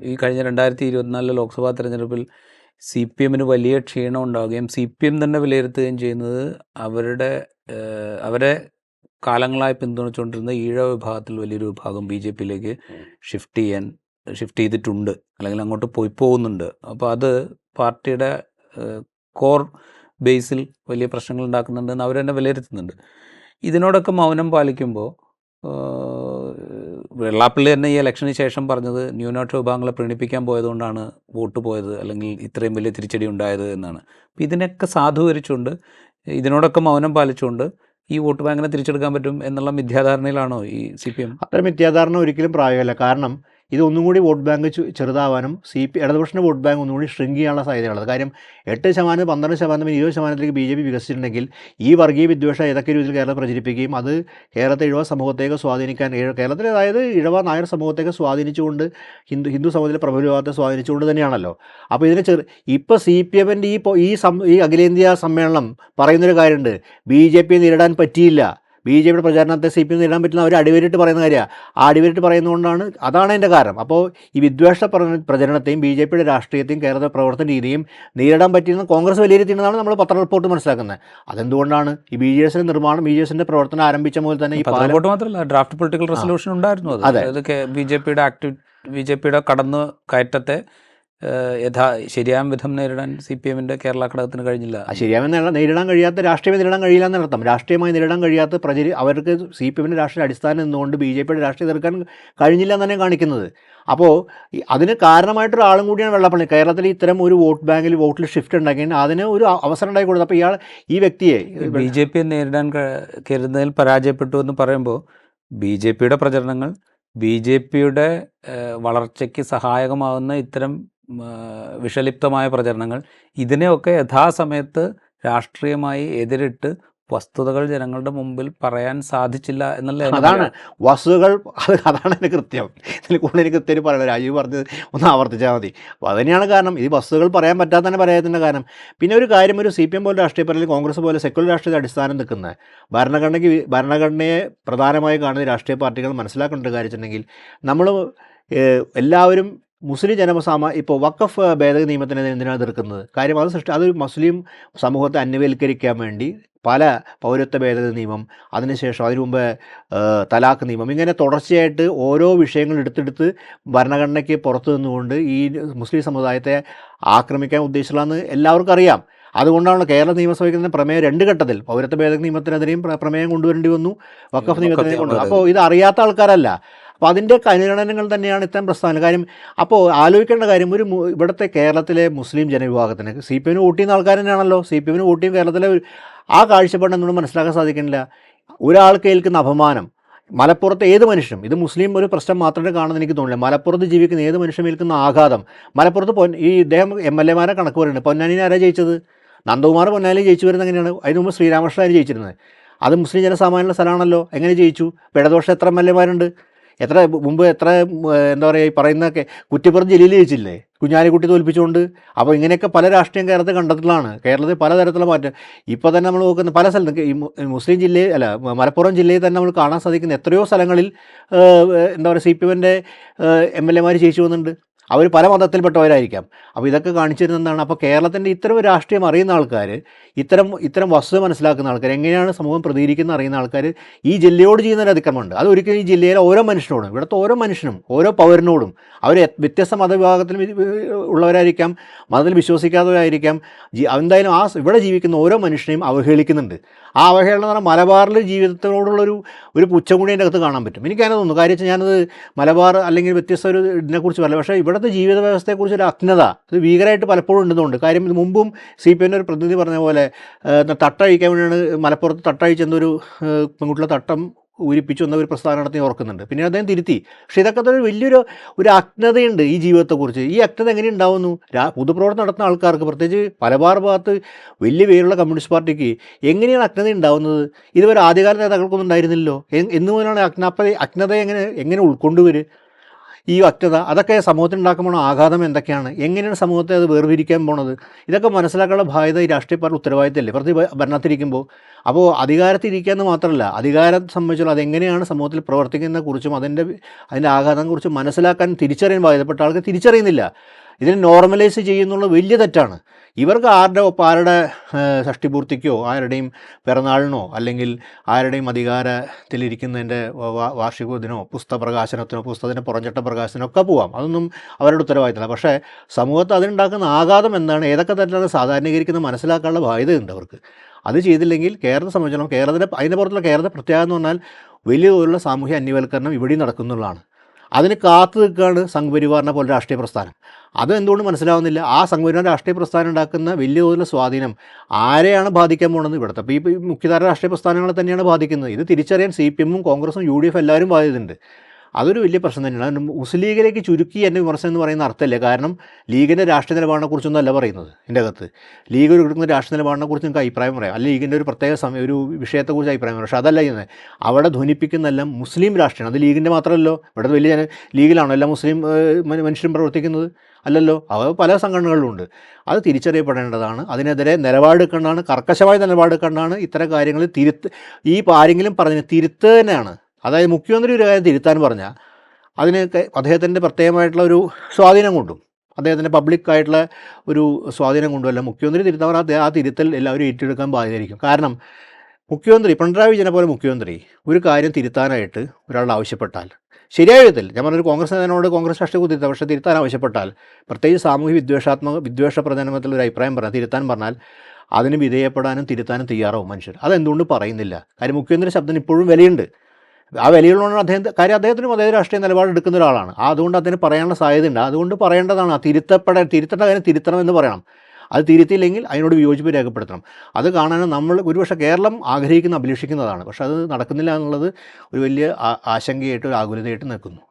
ഈ കഴിഞ്ഞ 2024 ലോക്സഭാ തെരഞ്ഞെടുപ്പിൽ സി പി എമ്മിന് വലിയ ക്ഷീണം ഉണ്ടാവുകയും സി പി എം തന്നെ വിലയിരുത്തുകയും ചെയ്യുന്നത് അവരെ കാലങ്ങളായി പിന്തുണച്ചുകൊണ്ടിരുന്ന ഈഴവ വിഭാഗത്തിൽ വലിയൊരു വിഭാഗം ബി ജെ പിയിലേക്ക് ഷിഫ്റ്റ് ചെയ്തിട്ടുണ്ട്, അല്ലെങ്കിൽ അങ്ങോട്ട് പോകുന്നുണ്ട്. അപ്പോൾ അത് പാർട്ടിയുടെ കോർ ബേസിൽ വലിയ പ്രശ്നങ്ങൾ ഉണ്ടാക്കുന്നുണ്ടെന്ന് അവർ തന്നെ വിലയിരുത്തുന്നുണ്ട്. ഇതിനോടൊക്കെ മൗനം പാലിക്കുമ്പോൾ വെള്ളാപ്പള്ളി തന്നെ ഈ ഇലക്ഷന് ശേഷം പറഞ്ഞത് ന്യൂനപക്ഷ വിഭാഗങ്ങളെ പ്രീണിപ്പിക്കാൻ പോയതുകൊണ്ടാണ് വോട്ട് പോയത്, അല്ലെങ്കിൽ ഇത്രയും വലിയ തിരിച്ചടി ഉണ്ടായത് എന്നാണ്. അപ്പോൾ ഇതിനൊക്കെ സാധൂകരിച്ചുകൊണ്ട്, ഇതിനോടൊക്കെ മൗനം പാലിച്ചുകൊണ്ട് ഈ വോട്ട് ബാങ്കിനെ തിരിച്ചെടുക്കാൻ പറ്റും എന്നുള്ള മിഥ്യാധാരണയിലാണോ ഈ സി പി എം? അത്തരം മിഥ്യാധാരണ ഒരിക്കലും പ്രായോഗികമല്ല. കാരണം ഇതൊന്നും കൂടി വോട്ട് ബാങ്ക് ചെറുതാവാനും ഇടതുപക്ഷൻ്റെ വോട്ട് ബാങ്ക് ഒന്നും കൂടി ഷ്രിങ്ക് ചെയ്യാനുള്ള സാധ്യതയുള്ളത്. കാര്യം 8%, 12%, 20%ലേക്ക് ബി ജെ പി വികസിച്ചിട്ടുണ്ടെങ്കിൽ ഈ വർഗീയ വിദ്വേഷം ഏതൊക്കെ രീതിയിൽ കേരളം പ്രചരിപ്പിക്കുകയും അത് കേരളത്തെ ഇഴവ സമൂഹത്തേക്ക് സ്വാധീനിക്കാൻ, കേരളത്തിലെ അതായത് ഇഴവ നായർ സമൂഹത്തേക്ക് സ്വാധീനിച്ചുകൊണ്ട് ഹിന്ദു സമൂഹത്തിലെ പ്രബല വിഭാഗത്തെ സ്വാധീനിച്ചുകൊണ്ട് തന്നെയാണല്ലോ. അപ്പോൾ ഇതിനെ ഇപ്പോൾ സി പി എമ്മിൻ്റെ ഈ അഖിലേന്ത്യാ സമ്മേളനം പറയുന്നൊരു കാര്യമുണ്ട്, ബി ജെ പിയെ നേരിടാൻ പറ്റിയില്ല, ബി ജെ പിയുടെ പ്രചാരണത്തെ സി പി എം നേരിടാൻ പറ്റുന്ന അവർ അടിവരിട്ട് പറയുന്ന കാര്യമാണ്. ആ അടിവരിട്ട് പറയുന്നതുകൊണ്ടാണ്, അതാണ് അതിൻ്റെ കാരണം. അപ്പോൾ ഈ വിദ്വേഷ പ്രചരണത്തെയും ബി ജെ പിയുടെ രാഷ്ട്രീയത്തെയും കേരള പ്രവർത്തന രീതിയും നേരിടാൻ പറ്റിയെന്ന് കോൺഗ്രസ് വിലയിരുത്തിയെന്നാണ് നമ്മൾ പത്ര റിപ്പോർട്ട് മനസ്സിലാക്കുന്നത്. അതെന്തുകൊണ്ടാണ് ഈ ബി ജെ എസിൻ്റെ നിർമ്മാണം, ബി ജെ എസിൻ്റെ പ്രവർത്തനം ആരംഭിച്ച മുതൽ തന്നെ ഈ റിപ്പോർട്ട് മാത്രമല്ല, ഡ്രാഫ്റ്റ് പൊളിറ്റിക്കൽ റെസൊല്യൂഷൻ ഉണ്ടായിരുന്നു. അതായത് ബി ജെ പിയുടെ കടന്നു കയറ്റത്തെ ശരിയാം വിധം നേരിടാൻ സി പി എമ്മിൻ്റെ കേരള ഘടകത്തിന് കഴിഞ്ഞില്ല. ശരിയാമെന്ന് നേരിടാൻ കഴിയാത്ത, രാഷ്ട്രീയമായി നേരിടാൻ കഴിയില്ല എന്നർത്ഥം. രാഷ്ട്രീയമായി നേരിടാൻ കഴിയാത്ത അവർക്ക് സി പി എമ്മിൻ്റെ രാഷ്ട്രീയ അടിസ്ഥാനം നിന്നുകൊണ്ട് ബി ജെ പിയുടെ രാഷ്ട്രീയം എതിർക്കാൻ കഴിഞ്ഞില്ല എന്ന് തന്നെ കാണിക്കുന്നത്. അപ്പോൾ അതിന് കാരണമായിട്ടൊരാളും കൂടിയാണ് വെള്ളാപ്പള്ളി. കേരളത്തിൽ ഇത്തരം ഒരു വോട്ടിൽ ഷിഫ്റ്റ് ഉണ്ടാക്കിയാൽ അതിന് ഒരു അവസരം ഉണ്ടാക്കി കൊടുത്തു. അപ്പോൾ ഈ വ്യക്തിയെ ബി ജെ പിയെ നേരിടാൻ കരുതുന്നതിൽ പരാജയപ്പെട്ടു എന്ന് പറയുമ്പോൾ ബി ജെ പിയുടെ പ്രചരണങ്ങൾ, ബി ജെ പിയുടെ വളർച്ചയ്ക്ക് സഹായകമാകുന്ന ഇത്തരം വിഷലിപ്തമായ പ്രചരണങ്ങൾ, ഇതിനെയൊക്കെ യഥാസമയത്ത് രാഷ്ട്രീയമായി എതിരിട്ട് വസ്തുതകൾ ജനങ്ങളുടെ മുമ്പിൽ പറയാൻ സാധിച്ചില്ല എന്നല്ലേ? അതാണ് വസ്തുതകൾ, അതാണ് എൻ്റെ കൃത്യം. ഇതിൽ കൂടുതൽ എനിക്ക് കൃത്യം പറയണം, രാജീവ് പറഞ്ഞത് ഒന്ന് ആവർത്തിച്ചാൽ മതി. അപ്പോൾ അതുതന്നെയാണ് കാരണം, ഈ വസ്തുതകൾ പറയാൻ പറ്റാത്ത തന്നെ പറയാത്തതിൻ്റെ കാരണം. പിന്നെ ഒരു കാര്യം, ഒരു സി പി എം പോലെ രാഷ്ട്രീയ അല്ലെങ്കിൽ കോൺഗ്രസ് പോലെ സെക്യുലർ രാഷ്ട്രീയ അടിസ്ഥാനം നിൽക്കുന്ന ഭരണഘടനയെ പ്രധാനമായി കാണുന്ന രാഷ്ട്രീയ പാർട്ടികൾ മനസ്സിലാക്കേണ്ട കാര്യം വെച്ചിട്ടുണ്ടെങ്കിൽ, നമ്മൾ എല്ലാവരും മുസ്ലിം ഇപ്പോൾ വഖഫ് ഭേദഗതി നിയമത്തിനെ എന്തിനാണ് എതിർക്കുന്നത്? കാര്യം അത് മുസ്ലിം സമൂഹത്തെ അന്യവൽക്കരിക്കാൻ വേണ്ടി പല പൗരത്വ ഭേദഗതി നിയമം, അതിനുശേഷം അതിനു മുമ്പ് തലാഖ് നിയമം, ഇങ്ങനെ തുടർച്ചയായിട്ട് ഓരോ വിഷയങ്ങൾ എടുത്തെടുത്ത് ഭരണഘടനയ്ക്ക് പുറത്തു നിന്നുകൊണ്ട് ഈ മുസ്ലിം സമുദായത്തെ ആക്രമിക്കാൻ ഉദ്ദേശിച്ചുള്ളതെന്ന് എല്ലാവർക്കും അറിയാം. അതുകൊണ്ടാണ് കേരള നിയമസഭയ്ക്ക് പ്രമേയം 2 ഘട്ടത്തിൽ പൗരത്വ ഭേദഗതി നിയമത്തിനെതിരെയും പ്രമേയം കൊണ്ടുവരേണ്ടി വന്നു, വഖഫ് നിയമത്തിനെതിരെ കൊണ്ടുവന്നു. അപ്പോൾ ഇത് അറിയാത്ത ആൾക്കാരല്ല. അപ്പോൾ അതിൻ്റെ അനുരണനങ്ങൾ തന്നെയാണ് ഇത്തരം പ്രസ്ഥാനം. കാര്യം അപ്പോൾ ആലോചിക്കേണ്ട കാര്യം, ഇവിടുത്തെ കേരളത്തിലെ മുസ്ലിം ജനവിഭാഗത്തിന് സി പി എമ്മിന് വോട്ട് ചെയ്യുന്ന ആൾക്കാർ തന്നെയാണല്ലോ. സി പി എമ്മിന് വോട്ട് ചെയ്യും കേരളത്തിലെ ആ കാഴ്ചപ്പാട് എന്നോട് മനസ്സിലാക്കാൻ സാധിക്കുന്നില്ല. ഒരാൾക്ക് ഏൽക്കുന്ന അപമാനം, മലപ്പുറത്തെ ഏത് മനുഷ്യനും, ഇത് മുസ്ലിം ഒരു പ്രശ്നം മാത്രമേ കാണുമെന്ന് എനിക്ക് തോന്നില്ല, മലപ്പുറത്ത് ജീവിക്കുന്ന ഏത് മനുഷ്യനും ഏൽക്കുന്ന ആഘാതം. മലപ്പുറത്ത് ഇദ്ദേഹം MLA-മാരെ കണക്ക് പറയുന്നുണ്ട്. പൊന്നാനിനെ ആരാ ജയിച്ചത്? നന്ദകുമാർ പൊന്നാനി ജയിച്ചു വരുന്നത് എങ്ങനെയാണ്? അതിന് മുമ്പ് ശ്രീരാമകൃഷ്ണൻ ജയിച്ചിരുന്നത്. അത് മുസ്ലിം ജനസാമാന്യമുള്ള സ്ഥലമാണല്ലോ. എങ്ങനെ ജയിച്ചു? ഇടതുപക്ഷം എത്ര MLA-മാരുണ്ട്? എത്ര എന്താ പറയുക, ഈ പറയുന്നതൊക്കെ കുറ്റിപ്പുറം ജില്ലയിൽ ജയിച്ചില്ലേ കുഞ്ഞാലിക്കുട്ടി തോൽപ്പിച്ചുകൊണ്ട്? അപ്പോൾ ഇങ്ങനെയൊക്കെ പല രാഷ്ട്രീയം കേരളത്തിൽ കണ്ടെത്തിലാണ്. കേരളത്തിൽ പലതരത്തിലുള്ള മാറ്റം ഇപ്പോൾ തന്നെ നമ്മൾ നോക്കുന്ന പല സ്ഥലത്ത്, ഈ മുസ്ലിം ജില്ലയിൽ മലപ്പുറം ജില്ലയിൽ തന്നെ നമ്മൾ കാണാൻ സാധിക്കുന്ന എത്രയോ സ്ഥലങ്ങളിൽ എന്താ പറയുക, സി പി എമ്മിൻ്റെ MLA-മാർ ജയിച്ചു വന്നിട്ടുണ്ട്. അവർ പല മതത്തിൽപ്പെട്ടവരായിരിക്കാം. അപ്പോൾ ഇതൊക്കെ കാണിച്ചിരുന്നത് എന്താണ്? അപ്പോൾ കേരളത്തിൻ്റെ ഇത്തരം രാഷ്ട്രീയം അറിയുന്ന ആൾക്കാർ, ഇത്തരം വസ്തുത മനസ്സിലാക്കുന്ന ആൾക്കാർ, എങ്ങനെയാണ് സമൂഹം പ്രതികരിക്കുന്നത് അറിയുന്ന ആൾക്കാർ ഈ ജില്ലയോട് ചെയ്യുന്ന ഒരു അതിക്രമമുണ്ട്. അത് ഒരിക്കലും ഈ ജില്ലയിലെ ഓരോ മനുഷ്യനോടും, ഇവിടുത്തെ ഓരോ മനുഷ്യനും, ഓരോ പൗരനോടും, അവർ വ്യത്യസ്ത മതവിഭാഗത്തിൽ ഉള്ളവരായിരിക്കാം, മതത്തിൽ വിശ്വസിക്കാത്തവരായിരിക്കാം, എന്തായാലും ഇവിടെ ജീവിക്കുന്ന ഓരോ മനുഷ്യനെയും അവഹേളിക്കുന്നുണ്ട്. ആ അവഹേളനം എന്ന് പറഞ്ഞാൽ മലബാറിൽ ജീവിതത്തിനോടുള്ളൊരു പുച്ഛം കൂടി അതിൻ്റെ അകത്ത് കാണാൻ പറ്റും. എനിക്കങ്ങനെ തോന്നുന്നു. കാര്യം വെച്ചാൽ ഞാനത് മലബാർ അല്ലെങ്കിൽ വ്യത്യസ്ത ഒരു ഇതിനെക്കുറിച്ച് പറയില്ല, പക്ഷേ ഇവിടുത്തെ ജീവിത വ്യവസ്ഥയെക്കുറിച്ച് ഒരു അജ്ഞത ഇത് ഭീകരമായിട്ട് പലപ്പോഴും ഉണ്ടെന്നുണ്ട്. കാര്യം ഇത് മുമ്പും സി പി എമ്മിൻ്റെ ഒരു പ്രതിനിധി പറഞ്ഞ പോലെ തട്ടഴിക്കാൻ വേണ്ടിയാണ് മലപ്പുറത്ത് തട്ടഴിച്ചെന്നൊരു പെൺകുട്ടിയുടെ തട്ടം ഊരിപ്പിച്ചു എന്ന ഒരു പ്രസ്ഥാനം നടത്തി ഓർക്കുന്നുണ്ട്. പിന്നെ അദ്ദേഹം തിരുത്തി. പക്ഷേ ഇതൊക്കെ ഒരു വലിയൊരു അജ്ഞതയുണ്ട് ഈ ജീവിതത്തെക്കുറിച്ച്. ഈ അജ്ഞത എങ്ങനെ ഉണ്ടാവുന്നു? പൊതുപ്രവർത്തനം നടത്തുന്ന ആൾക്കാർക്ക്, പ്രത്യേകിച്ച് മലബാർ ഭാഗത്ത് വലിയ പേരുള്ള കമ്മ്യൂണിസ്റ്റ് പാർട്ടിക്ക് എങ്ങനെയാണ് അജ്ഞത ഉണ്ടാവുന്നത്? ഇതുവരെ ആദ്യകാല നേതാക്കൾക്കൊന്നും ഉണ്ടായിരുന്നില്ലല്ലോ. എന്ന് മുതലാണ് അജ്ഞത എങ്ങനെ ഉൾക്കൊണ്ടുവരും? ഈ വ്യക്തത അതൊക്കെ സമൂഹത്തിൽ ഉണ്ടാക്കുമ്പോൾ ആഘാതം എന്തൊക്കെയാണ്, എങ്ങനെയാണ് സമൂഹത്തെ അത് വേർതിരിക്കാൻ പോണത്, ഇതൊക്കെ മനസ്സിലാക്കാനുള്ള ബാധ്യത ഈ രാഷ്ട്രീയ പാർട്ടി ഉത്തരവാദിത്തമല്ലേ പ്രതി ഭരണത്തിരിക്കുമ്പോൾ. അപ്പോൾ അധികാരത്തിരിക്കുക എന്ന് മാത്രമല്ല, അധികാരം സംബന്ധിച്ചുള്ള അതെങ്ങനെയാണ് സമൂഹത്തിൽ പ്രവർത്തിക്കുന്നതിനെ കുറിച്ചും അതിൻ്റെ ആഘാതത്തെക്കുറിച്ചും മനസ്സിലാക്കാൻ തിരിച്ചറിയാൻ ബാധ്യതപ്പെട്ട ആൾക്ക് തിരിച്ചറിയുന്നില്ല. ഇതിനെ നോർമലൈസ് ചെയ്യുന്നുള്ള വലിയ തെറ്റാണ്. ഇവർക്ക് ആരുടെ ഷഷ്ടിപൂർത്തിക്കോ ആരുടെയും പിറന്നാളിനോ അല്ലെങ്കിൽ ആരുടെയും അധികാരത്തിലിരിക്കുന്നതിൻ്റെ വാർഷിക ദിനോ പുസ്തകപ്രകാശനത്തിനോ പുസ്തകത്തിൻ്റെ പുറംചട്ട പ്രകാശനോ ഒക്കെ പോവാം. അതൊന്നും അവരുടെ ഉത്തരവാദിത്തമല്ല. പക്ഷേ സമൂഹത്തിൽ അതിനുണ്ടാക്കുന്ന ആഘാതം എന്താണ്, ഏതൊക്കെ തരത്തിലാണ് സാധാരണീകരിക്കുന്നത് മനസ്സിലാക്കാനുള്ള ബാധ്യതയുണ്ട് അവർക്ക്. അത് ചെയ്തില്ലെങ്കിൽ കേരളത്തെ സംബന്ധിച്ചിടത്തോളം അതിൻ്റെ പുറത്തുള്ള കേരളത്തെ പ്രത്യേകത എന്ന് പറഞ്ഞാൽ വലിയ തോതിലുള്ള സാമൂഹ്യ അന്യവൽക്കരണം ഇവിടെയും നടക്കുന്നുള്ളതാണ്. അതിന് കാത്തു നിൽക്കുകയാണ് സംഘപരിവാറിനെ പോലെ രാഷ്ട്രീയ പ്രസ്ഥാനം. അത് എന്തുകൊണ്ട് മനസ്സിലാവുന്നില്ല? ആ സംഘപരിവാർ രാഷ്ട്രീയ പ്രസ്ഥാനം ഉണ്ടാക്കുന്ന വലിയ തോതിലുള്ള സ്വാധീനം ആരെയാണ് ബാധിക്കാൻ പോകുന്നത്? ഇവിടുത്തെ ഇപ്പോൾ ഈ മുഖ്യധാര രാഷ്ട്രീയ പ്രസ്ഥാനങ്ങളെ തന്നെയാണ് ബാധിക്കുന്നത്. ഇത് തിരിച്ചറിയാൻ CPM ഉം കോൺഗ്രസും UDF എല്ലാവരും ബാധിച്ചിട്ടുണ്ട്. അതൊരു വലിയ പ്രശ്നം തന്നെയാണ്. മുസ്ലിം ലീഗിലേക്ക് ചുരുക്കി എൻ്റെ വിമർശനം എന്ന് പറയുന്ന അർത്ഥമില്ല. കാരണം ലീഗിൻ്റെ രാഷ്ട്രീയ നിലപാടിനെക്കുറിച്ചൊന്നും അല്ല പറയുന്നത്. എൻ്റെ അകത്ത് ലീഗ് എടുക്കുന്ന രാഷ്ട്രീയ നിലപാടിനെക്കുറിച്ച് നിങ്ങൾക്ക് അഭിപ്രായം പറയാം, അല്ലെങ്കിൽ ലീഗിൻ്റെ ഒരു പ്രത്യേക ഒരു വിഷയത്തെക്കുറിച്ച് അഭിപ്രായം പറയാം. പക്ഷേ അതല്ല ചെയ്യുന്നത്. അവിടെ ധ്വനിപ്പിക്കുന്നെല്ലാം മുസ്ലിം രാഷ്ട്രീയമാണ്. അത് ലീഗിൻ്റെ മാത്രമല്ലോ. ഇവിടെ വലിയ ലീഗിലാണോ എല്ലാ മുസ്ലിം മനുഷ്യരും പ്രവർത്തിക്കുന്നത്? അല്ലല്ലോ. അവ പല സംഘടനകളിലുണ്ട്. അത് തിരിച്ചറിയപ്പെടേണ്ടതാണ്. അതിനെതിരെ നിലപാടെടുക്കേണ്ടതാണ്, കർക്കശമായ നിലപാടെടുക്കേണ്ടതാണ്. ഇത്തരം കാര്യങ്ങൾ ഈ ആരെങ്കിലും പറഞ്ഞ് തിരുത്ത് തന്നെയാണ്. അതായത് മുഖ്യമന്ത്രി ഒരു കാര്യം തിരുത്താൻ പറഞ്ഞാൽ അതിന് അദ്ദേഹത്തിൻ്റെ പ്രത്യേകമായിട്ടുള്ള ഒരു സ്വാധീനം കൊണ്ടും അദ്ദേഹത്തിൻ്റെ പബ്ലിക്കായിട്ടുള്ള ഒരു സ്വാധീനം കൊണ്ടുമല്ല മുഖ്യമന്ത്രി തിരുത്താൻ ആ തിരുത്തൽ എല്ലാവരും ഏറ്റെടുക്കാൻ ബാധ്യതയായിരിക്കും. കാരണം മുഖ്യമന്ത്രി പിണറായി വിജയനെ പോലെ മുഖ്യമന്ത്രി ഒരു കാര്യം തിരുത്താനായിട്ട് ഒരാൾ ആവശ്യപ്പെട്ടാൽ ശരിയായ വിധത്തിൽ, ഞാൻ പറഞ്ഞൊരു കോൺഗ്രസ് നേതാവിനോട് കോൺഗ്രസ് രാഷ്ട്രീയ തിരുത്താം, പക്ഷേ തിരുത്താൻ ആവശ്യപ്പെട്ടാൽ പ്രത്യേകിച്ച് സാമൂഹ്യ വിദ്വേഷ പ്രചരണത്തിൽ ഒരു അഭിപ്രായം പറഞ്ഞാൽ തിരുത്താൻ പറഞ്ഞാൽ അതിന് വിധേയപ്പെടാനും തിരുത്താനും തയ്യാറാവും മനുഷ്യർ. അതെന്തുകൊണ്ട് പറയുന്നില്ല? കാര്യം മുഖ്യമന്ത്രി ശബ്ദത്തിന് ഇപ്പോഴും വിലയുണ്ട്. ആ വിലയുള്ളതുകൊണ്ട് അദ്ദേഹത്തിനും അതേ രാഷ്ട്രീയ നിലപാടെടുക്കുന്ന ഒരാളാണ്. അതുകൊണ്ട് അദ്ദേഹത്തിന് പറയാനുള്ള സാധ്യതയുണ്ട്. അതുകൊണ്ട് പറയേണ്ടതാണ്. തിരുത്തേണ്ട കാര്യം തിരുത്തണമെന്ന് പറയണം. അത് തിരുത്തിയില്ലെങ്കിൽ അതിനോട് വിയോജിപ്പ് രേഖപ്പെടുത്തണം. അത് കാണാനും നമ്മൾ ഒരുപക്ഷെ കേരളം അഭിലഷിക്കുന്നതാണ്. പക്ഷെ അത് നടക്കുന്നില്ല എന്നുള്ളത് ഒരു വലിയ ആശങ്കയായിട്ട് ഒരു ആകുലതയായിട്ട് നിൽക്കുന്നു.